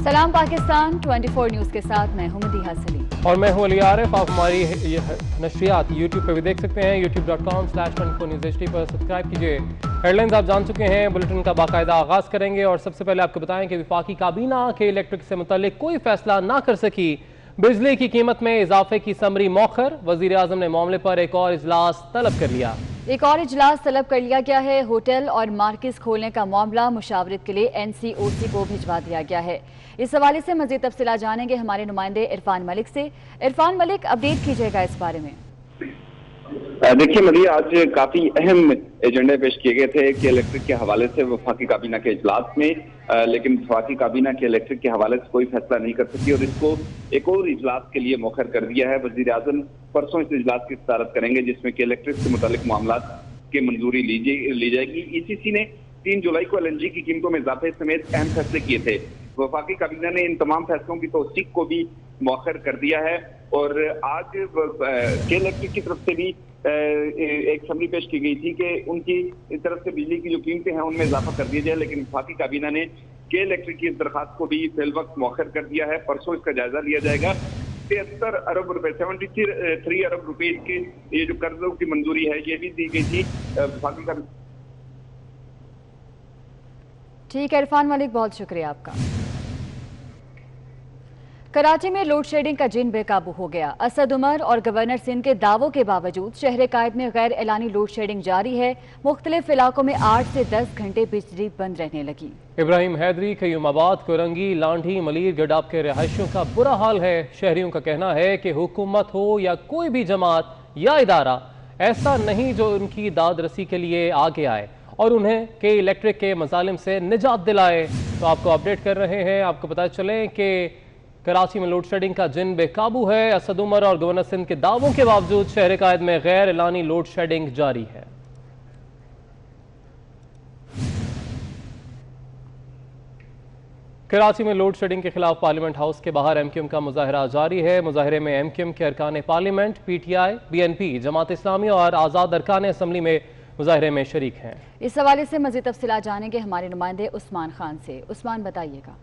सलाम पाकिस्तान 24 न्यूज़ के साथ मैं हूं मदीहा सलीम और मैं हूं अली आरिफ। आप हमारी नशरियात यूट्यूब पर भी देख सकते हैं, youtube.com/24newsht पर सब्सक्राइब कीजिए। हेडलाइंस आप जान चुके हैं, बुलेटिन का बाकायदा आगाज़ करेंगे और सबसे पहले आपको बताएं कि वफाकी काबीना के इलेक्ट्रिक से मुतल्लिक कोई फैसला ना कर सकी। बिजली की कीमत में इजाफे की समरी मौखर, वज़ीर आज़म ने मामले पर एक और इजलास तलब कर लिया। एक और इजलास तलब कर लिया गया है। होटल और मार्केज खोलने का मामला मुशावरत के लिए NCOC को भिजवा दिया गया है। इस हवाले से मजीद तफसीलात जानेंगे हमारे नुमाइंदे इरफान मलिक से। इरफान मलिक, अपडेट कीजिएगा इस बारे में। देखिए मदी, आज काफी अहम एजेंडे पेश किए गए थे कि इलेक्ट्रिक के हवाले से वफाकी काबीना के इजलास में, लेकिन वफाकी काबीना के इलेक्ट्रिक के हवाले से कोई फैसला नहीं कर सकी और इसको एक और इजलास के लिए मौखर कर दिया है। वजीर आजम परसों इस इजलास की सदारत करेंगे जिसमें कि इलेक्ट्रिक से मुतालिक मामला की मंजूरी ली जाएगी। ECC ने 3 जुलाई को LNG की कीमतों में इजाफे समेत अहम फैसले किए थे। वफाकी काबीना ने इन तमाम फैसलों की तौसीक को भी मौखर कर दिया है और आज के इलेक्ट्रिक की तरफ से भी एक समरी पेश की गई थी कि उनकी तरफ से बिजली की जो कीमतें हैं उनमें इजाफा कर दिया जाए, लेकिन वफाकी काबीना ने के इलेक्ट्रिक की इस दरखास्त को भी फिल वक्त मौखर कर दिया है। परसों इसका जायजा लिया जाएगा। 73 अरब रुपए 73 अरब रुपए की ये जो कर्जों की मंजूरी है ये भी दी गई थी वफाकी काबीना। ठीक है इरफान मलिक, बहुत शुक्रिया आपका। कराची में लोड शेडिंग का जिन बेकाबू हो गया। असद उमर और गवर्नर सिंध के दावों के बावजूद शहर कायद में गैर एलानी लोड शेडिंग जारी है। मुख्तलिफ इलाकों में 8 से 10 घंटे बिजली बंद रहने लगी। इब्राहिम हैदरी, खयूमाबाद, कोरंगी, लांढी, मलीर, गडाब के रहायशियों का बुरा हाल है। शहरियों का कहना है कि हुकूमत हो या कोई भी जमात या इदारा ऐसा नहीं जो उनकी दाद रसी के लिए आगे आए और उन्हें के इलेक्ट्रिक के मसालिम से निजात दिलाए। तो आपको अपडेट कर रहे हैं, आपको पता चले कि कराची में लोड शेडिंग का जिन बेकाबू है। असद उमर और गवर्नर सिंध के दावों के बावजूद शहर कायद में गैर एलानी लोड शेडिंग जारी है। कराची में लोड शेडिंग के खिलाफ पार्लियामेंट हाउस के बाहर MQM का मुजाहरा जारी है। मुजाहरे में MQM के अरकान parliament, PTI, BNP, Jamaat Islami और आज़ाद अरकान असम्बली में मुजाहरे में शरीक हैं। इस हवाले से मज़ीद तफसीलात जानेंगे हमारे नुमाइंदे उस्मान खान से। उस्मान, बताइएगा।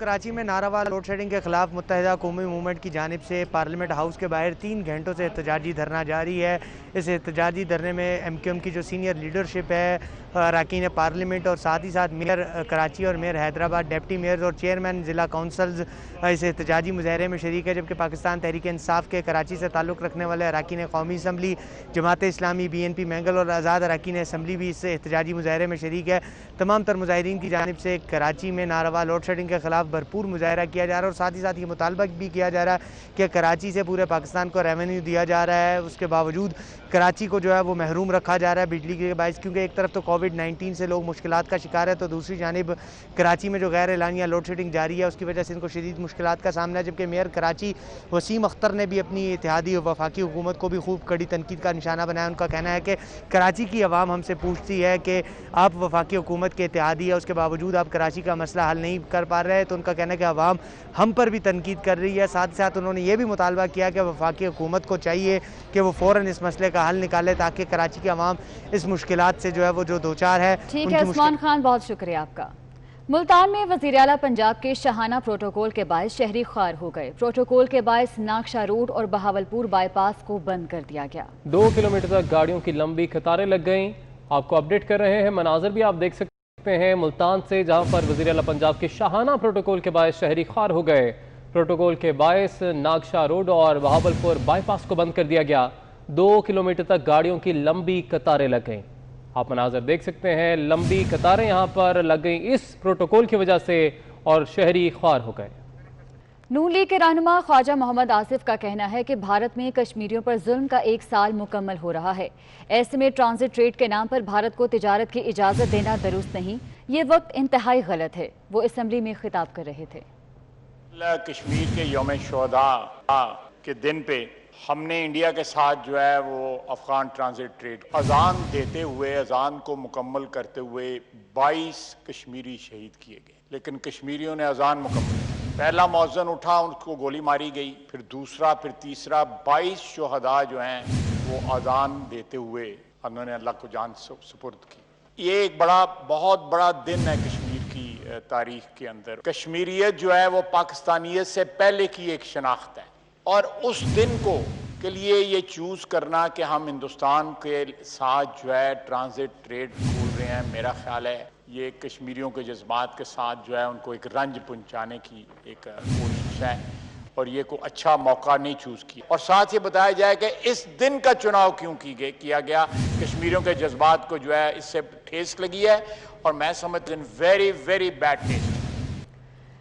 कराची में नारावा लोड शेडिंग के खिलाफ मुत्तहिदा कौमी मूवमेंट की जानिब से पार्लियामेंट हाउस के बाहर 3 घंटों से एहतजाजी धरना जारी है। इस एहतजाजी धरने में MQM की जो सीनियर लीडरशिप है, अरकान पार्लियामेंट और साथ ही साथ मेयर कराची और मेयर हैदराबाद, डिप्टी मेयर और चेयरमैन ज़िला काउंसिल्स इस एहतजाजी मुजाहरे में शरीक है। जबकि पाकिस्तान तहरीक इंसाफ के कराची से ताल्लुक़ रखने वाले अरकान कौमी assembly, Jamaat Islami, BNP mangle और आज़ाद अरकान असम्बली भी इस एहतजाजी मुजाहरे में शरीक है। तमाम तर मुजाहिरीन की जानिब से कराची में नारवा लोड शेडिंग के खिलाफ भरपूर मुजाहरा किया जा रहा है और साथ ही साथ ये मुतालबा भी किया जा रहा है कि कराची से पूरे पाकिस्तान को रेवेन्यू दिया जा रहा है, उसके बावजूद कराची को जो है वो महरूम रखा जा रहा है बिजली के बायस, क्योंकि एक तरफ तो कोविड-19 से लोग मुश्किलात का शिकार है तो दूसरी जानिब कराची में जो गैर एलानिया लोड शेडिंग जारी है उसकी वजह से इनको शदीद मुश्किलात का सामना है। जबकि मेयर कराची वसीम अख्तर ने भी अपनी इत्तेहादी और वफाकी हुकूमत को भी खूब कड़ी तनकीद का निशाना बनाया। उनका कहना है कि कराची की आवाम हमसे पूछती है कि आप वफाकी हुकूमत के इत्तेहादी है, उसके बावजूद आप कराची का मसला हल नहीं कर पा रहे हैं। तो उनका कहना है कि आवाम हम पर भी तनकीद कर रही है। साथ ही साथ उन्होंने ये भी मुतालबा किया कि वफाकी हुकूमत को चाहिए कि वो फ़ौरन इस मसले का हल निकाले ताकि कराची की आवाम इस मुश्किलात से जो है वो जो दो चार है। ठीक है उस्मान खान, बहुत शुक्रिया आपका। मुल्तान में वज़ीर आला पंजाब के शाहाना प्रोटोकॉल के बायस शहरी ख्वार हो गए। प्रोटोकॉल के बायस नागशा रोड और बहावलपुर बाईपास को बंद कर दिया गया। 2 किलोमीटर तक गाड़ियों की लंबी कतारें लग गईं। आपको अपडेट कर रहे हैं, मनाजर भी आप देख सकते हैं मुल्तान से, जहां पर वज़ीर आला पंजाब के शाहाना प्रोटोकॉल के बायस शहरी ख्वार हो गए। प्रोटोकॉल के बायस नागशा रोड और बहावलपुर बाईपास को बंद कर दिया गया। 2 किलोमीटर तक गाड़ियों की लंबी कतारें लग गईं। आप मनाजर देख सकते हैं, लंबी कतारें यहाँ पर लग गई इस प्रोटोकॉल की वजह से और शहरी ख्वार हो गए। नून लीग के रहनुमा ख्वाजा मोहम्मद आसिफ का कहना है कि भारत में कश्मीरियों पर जुल्म का 1 साल मुकम्मल हो रहा है। ऐसे में ट्रांजिट ट्रेड के नाम पर भारत को तिजारत की इजाज़त देना दुरुस्त नहीं, ये वक्त इंतहाई गलत है। वो असम्बली में खिताब कर रहे थे। कश्मीर के यौम शोहदा के दिन पे हमने इंडिया के साथ जो है वो अफगान ट्रांजिट ट्रेड अजान देते हुए, अजान को मुकम्मल करते हुए 22 कश्मीरी शहीद किए गए, लेकिन कश्मीरियों ने अजान मुकम्मल, पहला मौज़न उठा उनको गोली मारी गई, फिर दूसरा, फिर तीसरा, 22 शोहदा जो हैं वो अजान देते हुए उन्होंने अल्लाह को जान सुपुर्द की। یہ ایک بہت بڑا دن ہے کشمیر کی تاریخ کے اندر. کشمیریت جو ہے وہ پاکستانیت سے پہلے کی ایک شناخت ہے، اور اس دن کے لیے یہ چوز کرنا کہ ہم ہندوستان کے ساتھ جو ہے ٹرانزٹ ٹریڈ کھول رہے ہیں، میرا خیال ہے یہ کشمیریوں کے جذبات کے ساتھ جو ہے ان کو ایک رنج پہنچانے کی ایک کوشش ہے، اور یہ کوئی اچھا موقع نہیں چوز کیا. اور ساتھ یہ بتایا جائے کہ اس دن کا چناؤ کیوں کیا گیا. کشمیریوں کے جذبات کو جو ہے اس سے ٹھیس لگی ہے، اور میں سمجھتا ہوں ویری ویری بیڈ ٹیسٹ.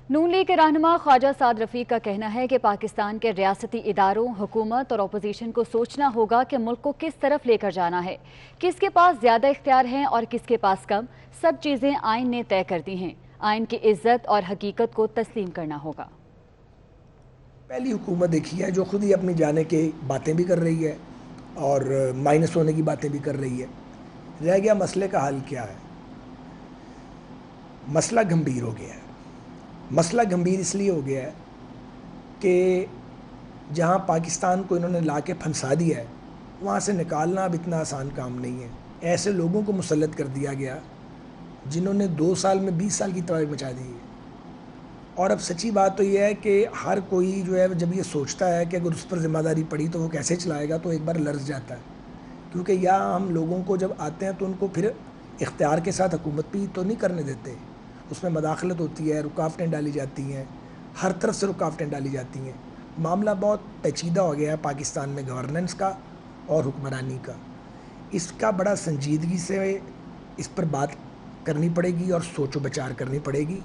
نون لیگ کے رہنما خواجہ سعد رفیق کا کہنا ہے کہ پاکستان کے ریاستی اداروں، حکومت اور اپوزیشن کو سوچنا ہوگا کہ ملک کو کس طرف لے کر جانا ہے، کس کے پاس زیادہ اختیار ہیں اور کس کے پاس کم. سب چیزیں آئین نے طے کر دی ہیں. آئین کی عزت اور حقیقت کو تسلیم کرنا ہوگا. پہلی حکومت دیکھی ہے جو خود ہی اپنی جانے کی باتیں بھی کر رہی ہے اور مائنس ہونے کی باتیں بھی کر رہی ہے. رہ گیا مسئلے کا حل کیا ہے. مسئلہ گمبھیر ہو گیا ہے. مسئلہ گمبھیر اس لیے ہو گیا ہے کہ جہاں پاکستان کو انہوں نے لا کے پھنسا دیا ہے وہاں سے نکالنا اب اتنا آسان کام نہیں ہے. ایسے لوگوں کو مسلط کر دیا گیا جنہوں نے 2 سال میں 20 سال کی تباہی مچا دی ہے. اور اب سچی بات تو یہ ہے کہ ہر کوئی جو ہے جب یہ سوچتا ہے کہ اگر اس پر ذمہ داری پڑی تو وہ کیسے چلائے گا، تو ایک بار لرز جاتا ہے. کیونکہ یہاں ہم لوگوں کو جب آتے ہیں تو ان کو پھر اختیار کے ساتھ حکومت بھی تو نہیں کرنے دیتے. اس میں مداخلت ہوتی ہے، رکاوٹیں ڈالی جاتی ہیں، ہر طرف سے رکاوٹیں ڈالی جاتی ہیں. معاملہ بہت پیچیدہ ہو گیا ہے پاکستان میں گورننس کا اور حکمرانی کا. اس کا بڑا سنجیدگی سے اس پر بات کرنی پڑے گی اور سوچ و بچار کرنی پڑے گی.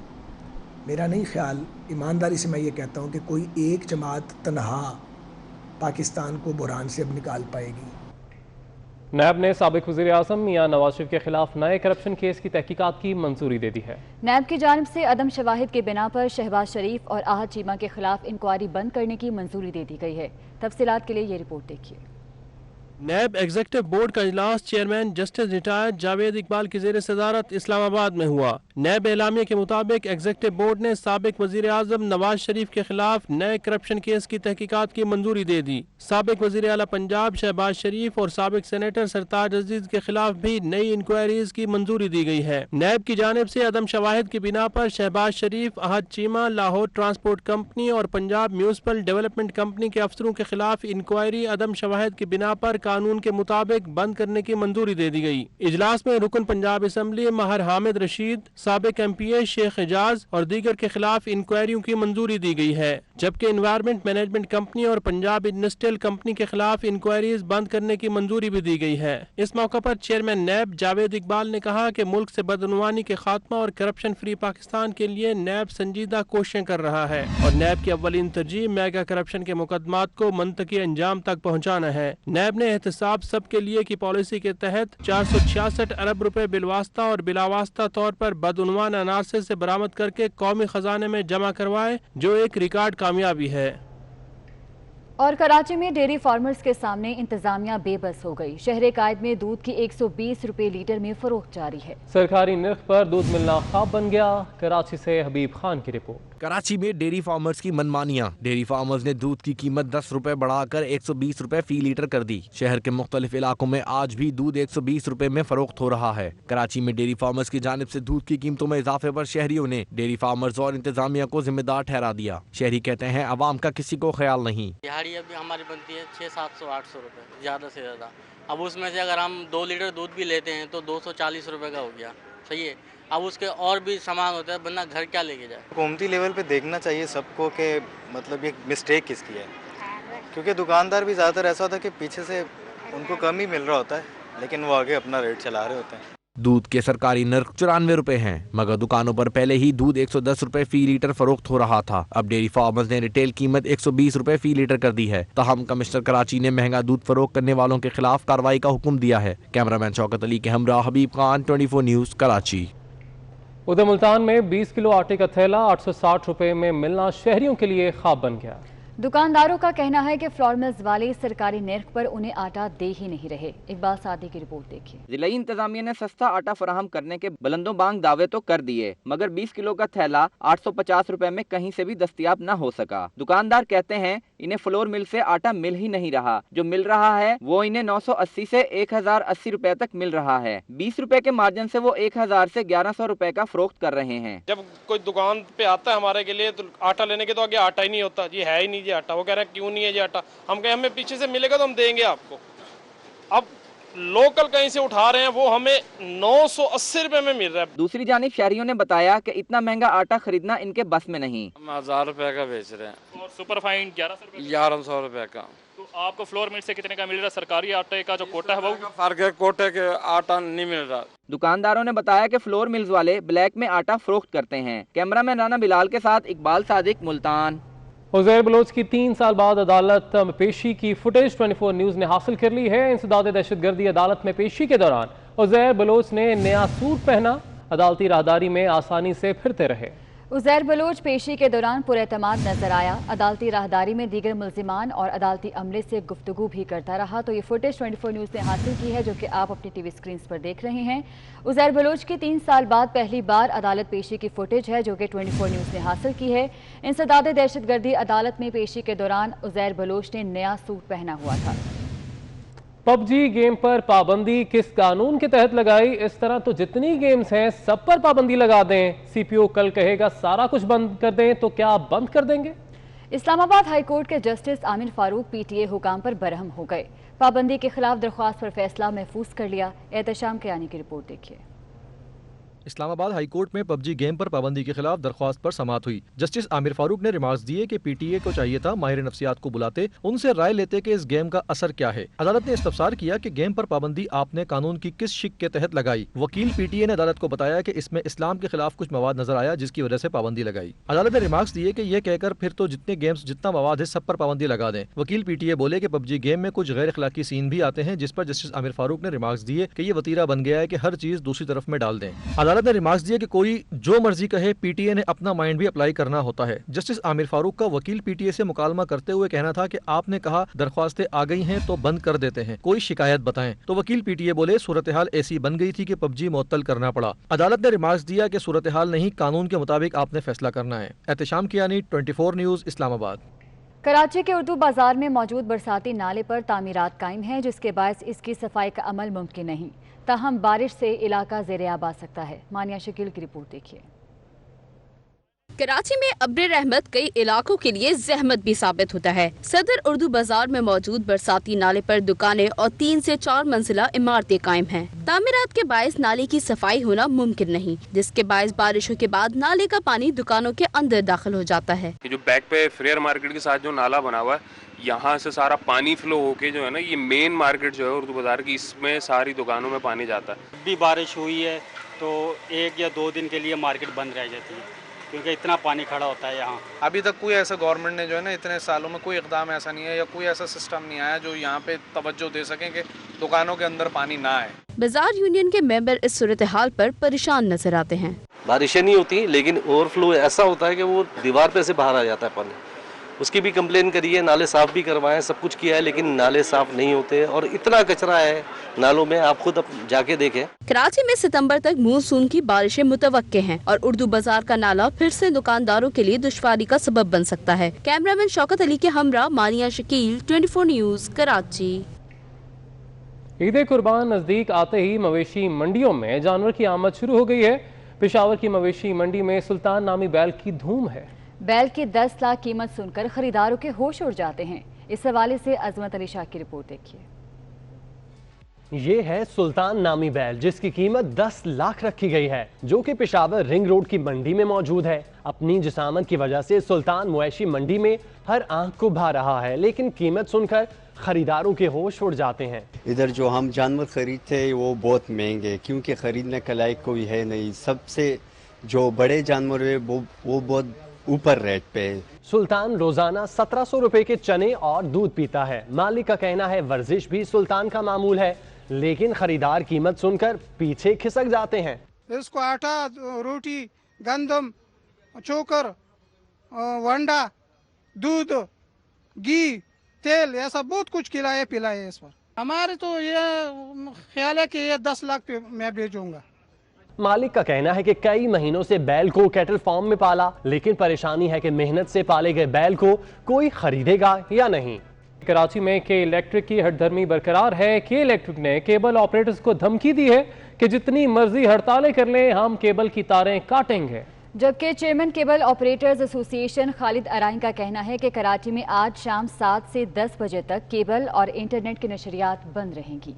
میرا نہیں خیال، ایمانداری سے میں یہ کہتا ہوں کہ کوئی ایک جماعت تنہا پاکستان کو بحران سے اب نکال پائے گی. نیب نے سابق وزیر اعظم میاں نواز شریف کے خلاف نئے کرپشن کیس کی تحقیقات کی منظوری دے دی ہے. نیب کی جانب سے عدم شواہد کی بنا پر شہباز شریف اور احد چیمہ کے خلاف انکوائری بند کرنے کی منظوری دے دی گئی ہے. تفصیلات کے لیے یہ رپورٹ دیکھیے. نیب ایگزیکٹو بورڈ کا اجلاس chairman justice retired Javed Iqbal کی زیر صدارت اسلام آباد میں ہوا. نیب اعلامیہ کے مطابق ایگزیکٹو بورڈ نے سابق وزیر اعظم نواز شریف کے خلاف نئے کرپشن کیس کی تحقیقات کی منظوری دے دی. سابق وزیر اعلیٰ پنجاب شہباز شریف اور سابق سینیٹر سرتاج عزیز کے خلاف بھی نئی انکوائریز کی منظوری دی گئی ہے. نیب کی جانب سے عدم شواہد کی بنا پر شہباز شریف، احد چیمہ، لاہور ٹرانسپورٹ کمپنی اور پنجاب میونسپل ڈیولپمنٹ کمپنی کے افسروں کے خلاف انکوائری عدم شواہد کی بنا پر قانون کے مطابق بند کرنے کی منظوری دے دی گئی. اجلاس میں رکن پنجاب اسمبلی ماہر حامد رشید، سابق ایم پی اے شیخ اعجاز اور دیگر کے خلاف انکوائریوں کی منظوری دی گئی ہے، جبکہ انوائرمنٹ مینجمنٹ کمپنی اور پنجاب انڈسٹریل کمپنی کے خلاف انکوائریز بند کرنے کی منظوری بھی دی گئی ہے. اس موقع پر چیئرمین نیب جاوید اقبال نے کہا کہ ملک سے بدعنوانی کے خاتمہ اور کرپشن فری پاکستان کے لیے نیب سنجیدہ کوششیں کر رہا ہے اور نیب کی اولین ترجیح میگا کرپشن کے مقدمات کو منطقی انجام تک پہنچانا ہے. نیب نے احتساب سب کے لیے کی پالیسی کے تحت 466 ارب روپے بالواسطہ اور بلاواسطہ طور پر بدعنوان عناصر سے برآمد کر کے قومی خزانے میں جمع کروائے، جو ایک ریکارڈ کامیابی ہے. اور کراچی میں ڈیری فارمرز کے سامنے انتظامیہ بے بس ہو گئی. شہر قائد میں دودھ کی 120 روپے لیٹر میں فروخت جاری ہے. سرکاری نرخ پر دودھ ملنا خواب بن گیا. کراچی سے حبیب خان کی رپورٹ. کراچی میں ڈیری فارمرز کی منمانیاں. ڈیری فارمرز نے دودھ کی قیمت 10 روپے بڑھا کر 120 روپے فی لیٹر کر دی. شہر کے مختلف علاقوں میں آج بھی دودھ 120 روپے میں فروخت ہو رہا ہے. کراچی میں ڈیری فارمرز کی جانب سے دودھ کی قیمتوں میں اضافے پر شہریوں نے ڈیری فارمرز اور انتظامیہ کو ذمہ دار ٹھہرا دیا. شہری کہتے ہیں عوام کا کسی کو خیال نہیں. دہاڑی ابھی ہماری بنتی ہے 600-700-800 روپے زیادہ سے زیادہ. اب اس میں سے اگر ہم 2 لیٹر دودھ بھی لیتے ہیں تو 240 روپے کا ہو گیا. صحیح ہے. اب اس کے اور بھی سامان ہوتا ہے، بندہ گھر کیا لے کے جائے. حکومتی لیول پہ دیکھنا چاہیے سب کو کہ مطلب یہ مسٹیک کس کی ہے، کیونکہ دکاندار بھی زیادہ تر ایسا ہوتا ہے کہ پیچھے سے ان کو کم ہی مل رہا ہوتا ہے لیکن وہ آگے اپنا ریٹ چلا رہے ہوتے ہیں. دودھ کے سرکاری نرخ 94 روپے ہیں، مگر دکانوں پر پہلے ہی دودھ 110 روپے فی لیٹر فروخت ہو رہا تھا. اب ڈیری فارمرز نے ریٹیل قیمت 120 روپے فی لیٹر کر دی ہے. تاہم کمشنر کراچی نے مہنگا دودھ فروخت کرنے والوں کے خلاف کارروائی کا حکم دیا ہے. کیمرامین شوکت علی کے ہمراہ حبیب خان، 24 نیوز، کراچی. ادھر ملتان میں 20 کلو آٹے کا تھیلا 860 روپے میں ملنا شہریوں کے لیے خواب بن گیا. दुकानदारों का कहना है कि फ्लोर मिल्स वाले सरकारी निर्ख पर उन्हें आटा दे ही नहीं रहे। इकबाल सादी की रिपोर्ट देखिए। जिलाई इंतजामिया ने सस्ता आटा फराहम करने के बुलंदो बांग दावे तो कर दिए, मगर 20 किलो का थैला 850 रुपए में कहीं से भी दस्तयाब न हो सका। दुकानदार कहते हैं इन्हें फ्लोर मिल से आटा मिल ही नहीं रहा, जो मिल रहा है वो इन्हें 980 से 1080 रुपए तक मिल रहा है। 20 रुपए के मार्जिन से वो 1000 से 1100 रुपए का फरोख्त कर रहे हैं। जब कोई दुकान पे आता है हमारे के लिए तो आटा लेने के तो आगे आटा ही नहीं होता, जी है ही नहीं जी आटा। वो कह रहे हैं क्यों नहीं है जी आटा, हम कहें हमें पीछे से मिलेगा तो हम देंगे आपको। अब लोकल कहीं से उठा रहे हैं, वो हमें 980 रुपए में मिल रहा है। दूसरी जानिब शहरियों ने बताया कि इतना महंगा आटा खरीदना इनके बस में नहीं। हम 1000 रुपए का बेच रहे हैं और सुपर फाइन 1100 रुपए का। तो आपको फ्लोर मिल से कितने का मिल रहा है? सरकारी आटे का जो कोटा है वो फर्क है, कोटे के आटा नहीं मिल रहा। दुकानदारों ने बताया कि फ्लोर मिल्स वाले ब्लैक में आटा फरोख्त करते हैं। कैमरामैन राना बिलाल के साथ इकबाल सादिक, मुल्तान। उज़ैर बलोच की 3 साल बाद अदालत में पेशी की फुटेज 24 न्यूज़ ने हासिल कर ली है। इंसदाद दहशतगर्दी अदालत में पेशी के दौरान उज़ैर बलोच ने नया सूट पहना, अदालती राहदारी में आसानी से फिरते रहे। उज़ैर बलोच पेशी के दौरान पुरएतमाद नजर आया, अदालती राहदारी में दीगर मुल्जिमान और अदालती अमले से गुफ्तगू भी करता रहा। तो ये फुटेज 24 न्यूज़ ने हासिल की है, जो कि आप अपनी टीवी स्क्रीन पर देख रहे हैं। उज़ैर बलोच की 3 साल बाद पहली बार अदालत पेशी की फुटेज है, जो कि 24 न्यूज़ ने हासिल की है। इंसदाद दहशतगर्दी अदालत में पेशी के दौरान उज़ैर बलोच ने नया सूट पहना हुआ था। पबजी गेम पर पाबंदी किस कानून के तहत लगाई? इस तरह तो जितनी गेम्स हैं सब पर पाबंदी लगा दें। सीपीओ कल कहेगा सारा कुछ बंद कर दें, तो क्या आप बंद कर देंगे? इस्लामाबाद हाई कोर्ट के जस्टिस आमिर फारूक पीटीए हुकाम पर बरहम हो गए। पाबंदी के खिलाफ दरख्वास्त पर फैसला महफूज कर लिया। एहतशाम कियानी की रिपोर्ट देखिए। इस्लामाबाद हाई कोर्ट में पबजी गेम पर पाबंदी के खिलाफ दरख्वास्त पर समाअत हुई। जस्टिस आमिर फारूक ने रिमार्क्स दिए कि पीटीए को चाहिए था माहिर नफ्सियात को बुलाते, उनसे राय लेते कि इस गेम का असर क्या है। अदालत ने इस्तफसार किया कि गेम पर पाबंदी आपने कानून की किस शिक के तहत लगाई। वकील पीटीए ने अदालत को बताया कि इसमें इस्लाम के खिलाफ कुछ मवाद नजर आया, जिसकी वजह से पाबंदी लगाई। अदालत ने रिमार्क्स दिए कि यह कहकर फिर तो जितने गेम्स जितना मवाद है सब पर पाबंदी लगा दें। वकील पीटीए बोले कि पबजी गेम में कुछ गैर अखलाकी सीन भी आते हैं, जिस पर जस्टिस आमिर फारूक ने रिमार्क्स दिए कि ये वतीरा बन गया है कि हर चीज दूसरी तरफ में डाल दें। अदालत ने रिमार्क्स दिए कि कोई जो मर्जी कहे, पीटीए ने अपना माइंड भी अप्लाई करना होता है। जस्टिस आमिर फारूक का वकील पीटीए से मुकालमा करते हुए कहना था कि आपने कहा दरख्वास्तें आ गई हैं तो बंद कर देते हैं, कोई शिकायत बताएं। तो वकील पीटीए बोले सूरत हाल ऐसी बन गई थी कि पबजी मुअत्तल करना पड़ा। अदालत ने रिमार्क्स दिया कि सूरत हाल नहीं, कानून के मुताबिक आपने फैसला करना है। एहतशाम कियानी, 24 न्यूज़, इस्लामाबाद। कराची के उर्दू बाजार में मौजूद बरसाती नाले पर तामीरात कायम हैं, जिसके बायस इसकी सफाई का अमल मुमकिन नहीं। ताहम बारिश से इलाका ज़ेर-ए-आब आ सकता है। मानिया शकील की रिपोर्ट देखिए। कराची में अब्र रहमत कई इलाकों के लिए जहमत भी साबित होता है। सदर उर्दू बाजार में मौजूद बरसाती नाले पर दुकानें और 3 से 4 मंजिला इमारतें कायम हैं। तामीरात के बायस नाले की सफाई होना मुमकिन नहीं, जिसके बायस बारिशों के बाद नाले का पानी दुकानों के अंदर दाखिल हो जाता है। जो बैक पे फ्रेयर मार्केट के साथ जो नाला बना हुआ है, यहाँ से सारा पानी फ्लो होके जो है ना, ये मेन मार्केट जो है उर्दू बाजार की, इसमें सारी दुकानों में पानी जाता है। भी बारिश हुई है तो 1 या 2 दिन के लिए मार्केट बंद रह जाती है, क्योंकि इतना पानी खड़ा होता है यहाँ। अभी तक कोई ऐसा गवर्नमेंट ने जो है ना, इतने सालों में कोई इकदाम ऐसा नहीं है या कोई ऐसा सिस्टम नहीं आया जो यहाँ पे तवज्जो दे सकें कि दुकानों के अंदर पानी ना आए। बाजार यूनियन के मेंबर इस सूरत हाल पर परेशान नजर आते हैं। बारिशें नहीं होती, लेकिन ओवरफ्लो ऐसा होता है कि वो दीवार पे से बाहर आ जाता है पानी। उसकी भी कंप्लेन करी है, नाले साफ भी करवाएं, सब कुछ किया है, लेकिन नाले साफ नहीं होते और इतना कचरा है नालों में, आप खुद जाके देखें। कराची में सितंबर तक मानसून की बारिशें मुतवक्के हैं और उर्दू बाजार का नाला फिर से दुकानदारों के लिए दुश्वारी का सबब बन सकता है। कैमरामैन शौकत अली के हमरा मानिया शकील, 24 न्यूज़, कराची। ईद कुर्बान नजदीक आते ही मवेशी मंडियों में जानवर की आमद शुरू हो गई है। पेशावर की मवेशी मंडी में सुल्तान नामी बैल की धूम है। बैल की 10 लाख कीमत सुनकर खरीदारों के होश उड़ जाते हैं। इस हवाले से अजमत अली शाह की रिपोर्ट देखिए। ये है सुल्तान नामी बैल, जिसकी कीमत 10 लाख रखी गई है, जो कि पेशावर रिंग रोड की मंडी में मौजूद है। अपनी जिसामत की वजह से सुल्तान मवेशी मंडी में हर आंख को भा रहा है, लेकिन कीमत सुनकर खरीदारों के होश उड़ जाते हैं। इधर जो हम जानवर खरीदते हैं वो बहुत महंगे, क्योंकि खरीदने के लायक कोई है नहीं। सबसे जो बड़े जानवर है वो बहुत ऊपर रेट पे है। सुल्तान रोजाना 1700 रुपए के चने और दूध पीता है। मालिक का कहना है वर्जिश भी सुल्तान का मामूल है, लेकिन खरीदार कीमत सुनकर पीछे खिसक जाते हैं। इसको आटा, रोटी, गंदम, चोकर, वंडा, दूध घी तेल ऐसा बहुत कुछ खिलाए पिलाए इस पर। हमारे तो ये ख्याल है कि ये 10 लाख पे मैं बेचूंगा। मालिक का कहना है कि कई महीनों से बैल को कैटल फार्म में पाला, लेकिन परेशानी है कि मेहनत से पाले गए बैल को कोई खरीदेगा या नहीं। कराची में के इलेक्ट्रिक की हठधर्मी बरकरार है। के इलेक्ट्रिक ने केबल ऑपरेटर्स को धमकी दी है कि जितनी मर्जी हड़तालें कर लें, हम केबल की तारें काटेंगे। जबकि chairman cable operators association Khalid Arain का कहना है कि कराची में आज शाम 7 से 10 बजे तक केबल और इंटरनेट की नशरियात बंद रहेंगी।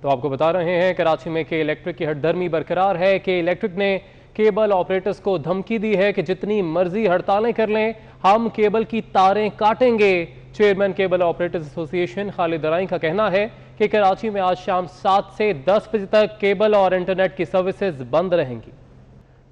तो आपको बता रहे हैं कराची में के इलेक्ट्रिक की हठधर्मी बरकरार है। के इलेक्ट्रिक ने केबल ऑपरेटर्स को धमकी दी है कि जितनी मर्जी हड़तालें कर लें, हम केबल की तारें काटेंगे। Chairman cable operators association Khalid Arain का कहना है कि कराची में आज शाम 7 से 10 बजे तक केबल और इंटरनेट की सर्विसेज बंद रहेंगी।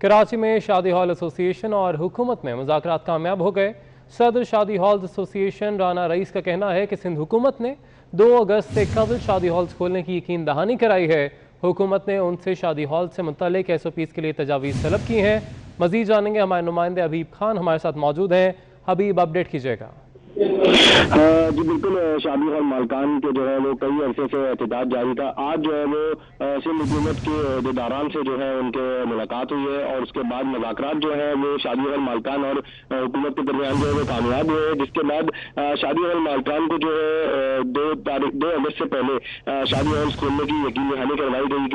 कराची में शादी हॉल एसोसिएशन और हुकूमत में मुज़ाकरात कामयाब हो गए। सदर शादी हॉल एसोसिएशन राना रईस का कहना है कि सिंध हुकूमत ने 2 अगस्त से कबल शादी हॉल्स खोलने की यकीन दहानी कराई है। हुकूमत ने उनसे शादी हॉल से मुतल्लिक SOPs के लिए तजावीज़ तलब की हैं। मज़ीद जानेंगे, हमारे नुमाइंदे हबीब खान हमारे साथ मौजूद हैं। हबीब, अपडेट कीजिएगा। जी बिल्कुल, शादी हॉल मालकान के जो है वो कई अरसे से एहतजाज जारी था। आज जो है वो सिंध हुकूमत के अहदेदारान से जो है उनके मुलाकात हुई है और उसके बाद मुज़ाकरात जो है वो शादी हॉल मालकान और हुकूमत के दरमियान जो है वो कामयाब हुए, जिसके बाद शादी हॉल मालकान को जो है 2 अगस्त से पहले शादी हॉल खोलने की यकीन दहानी करवाई गई,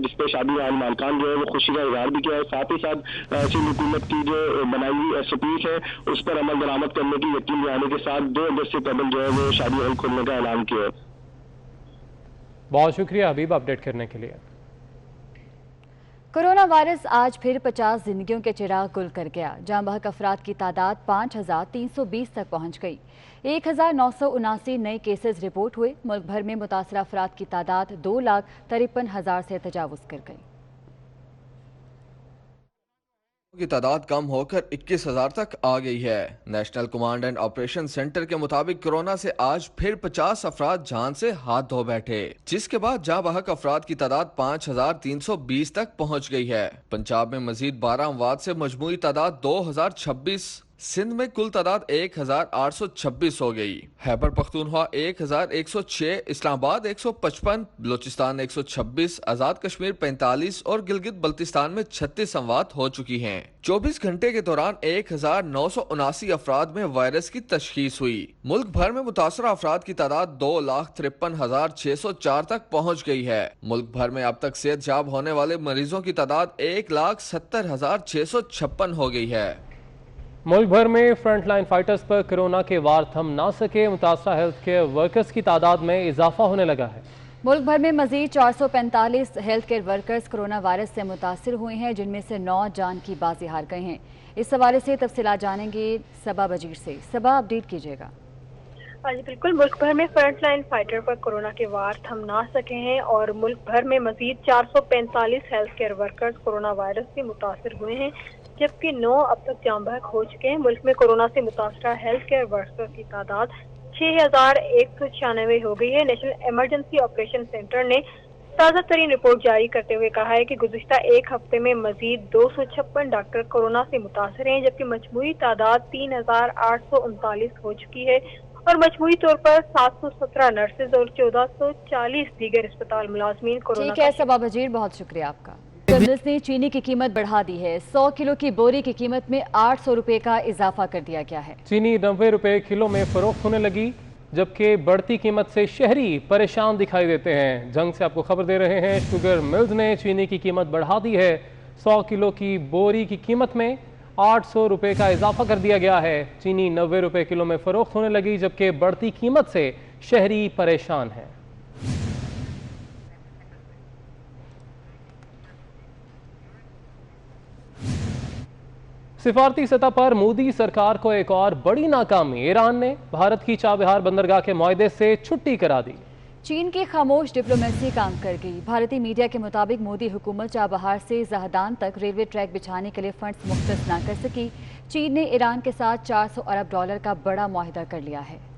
जिसपे शादी हॉल मालकान जो है वो खुशी का इजहार भी किया है। साथ ही साथ सिंध हुकूमत की जो बनाई हुई SOPs है उस पर अमल दरामद करने की यकीन दहानी के साथ 2 अगस्त से कबल जो है वो शादी हॉल खोलने का ऐलान किया है। बहुत शुक्रिया हबीब, अपडेट करने के लिए। कोरोना वायरस आज फिर 50 जिंदगियों के चिराग गुल कर गया। जाँ बहक अफराद की तादाद 5320 तक पहुंच गई। 1979 नए केसेस रिपोर्ट हुए। मुल्क भर में मुतासरा अफराद की तादाद 2,53,000 से तजावुज कर गई। की तादाद कम होकर 21,000 तक आ गई है। National command and operation centre के मुताबिक कोरोना से आज फिर 50 अफराद जान से हाथ धो बैठे, जिसके बाद जाँ बहक अफराद की तादाद 5,320 तक पहुंच गई है। पंजाब में मजीद 12 अमवात से मजमूई तादाद 2,026, सिंध में कुल तादाद 1,826 हो गई। खैबर पख्तूनख्वा 1,106, इस्लामाबाद 155, बलोचिस्तान 126, आजाद कश्मीर 45 और गिलगित बल्तिस्तान में 36 अमवात हो चुकी हैं। 24 घंटे के दौरान 1,979 अफराद में वायरस की तशखीस हुई। मुल्क भर में मुतासरा अफराद की तादाद 2,53,604 तक पहुँच गई है। मुल्क भर में अब तक सेहत याब होने वाले मरीजों की तादाद 1,70,656 हो गई है। मुल्क भर में फ्रंट लाइन फाइटर्स पर कोरोना के वार थम ना सके, मुतासरा हेल्थ केयर वर्कर्स की तादाद में इजाफा होने लगा है। मुल्क भर में मजीद 445 health care workers corona virus से मुतासर हुए हैं, जिनमें से 9 जान की बाजी हार गए हैं। इस हवाले से तफसीलात जानेंगे सबा बजीर से। सबा, अपडेट कीजिएगा। हाँ जी बिल्कुल, मुल्क भर में फ्रंट लाइन फाइटर पर कोरोना के वार थम ना सके हैं और मुल्क भर में मजीद 445 health care workers corona virus से मुतासर हुए हैं, जबकि 9 अब तक जाँ बहक हो चुके हैं। मुल्क में कोरोना से मुतासरा हेल्थ केयर वर्कर्स की तादाद 6,196 हो गई है। नेशनल इमरजेंसी ऑपरेशन सेंटर ने ताज़ा तरीन रिपोर्ट जारी करते हुए कहा है कि गुज़िश्ता एक हफ्ते में मजीद 256 डॉक्टर कोरोना से मुतासर हैं, जबकि मजमूई तादाद 3,839 हो चुकी है और मजमूई तौर पर 717 नर्सेज और 1,440 दीगर अस्पताल मुलाजमीन कोरोना। ठीक है सबा बजीर, बहुत शुक्रिया आपका। कर्नल्स ने चीनी की कीमत बढ़ा दी है। 100 किलो की बोरी की कीमत में 800 रुपए का इजाफा कर दिया गया है। चीनी 90 रुपए किलो में फरोख्त होने लगी, जबकि बढ़ती कीमत से शहरी परेशान दिखाई देते हैं। जंग से आपको खबर दे रहे हैं, शुगर मिल्स ने चीनी की कीमत बढ़ा दी है। 100 किलो की बोरी की कीमत में 800 रुपए का इजाफा कर दिया गया है। चीनी 90 रुपए किलो में फरोख्त होने लगी, जबकि बढ़ती कीमत से शहरी परेशान है। सिफारती सतह पर मोदी सरकार को एक और बड़ी नाकामी। ईरान ने भारत की चाबहार बंदरगाह के मुआहदे से छुट्टी करा दी। चीन की खामोश डिप्लोमेसी काम कर गई। भारतीय मीडिया के मुताबिक मोदी हुकूमत चाबहार से जहदान तक रेलवे ट्रैक बिछाने के लिए फंड्स मुख्तस ना कर सकी। चीन ने ईरान के साथ $400 अरब का बड़ा मुआहदा कर लिया है।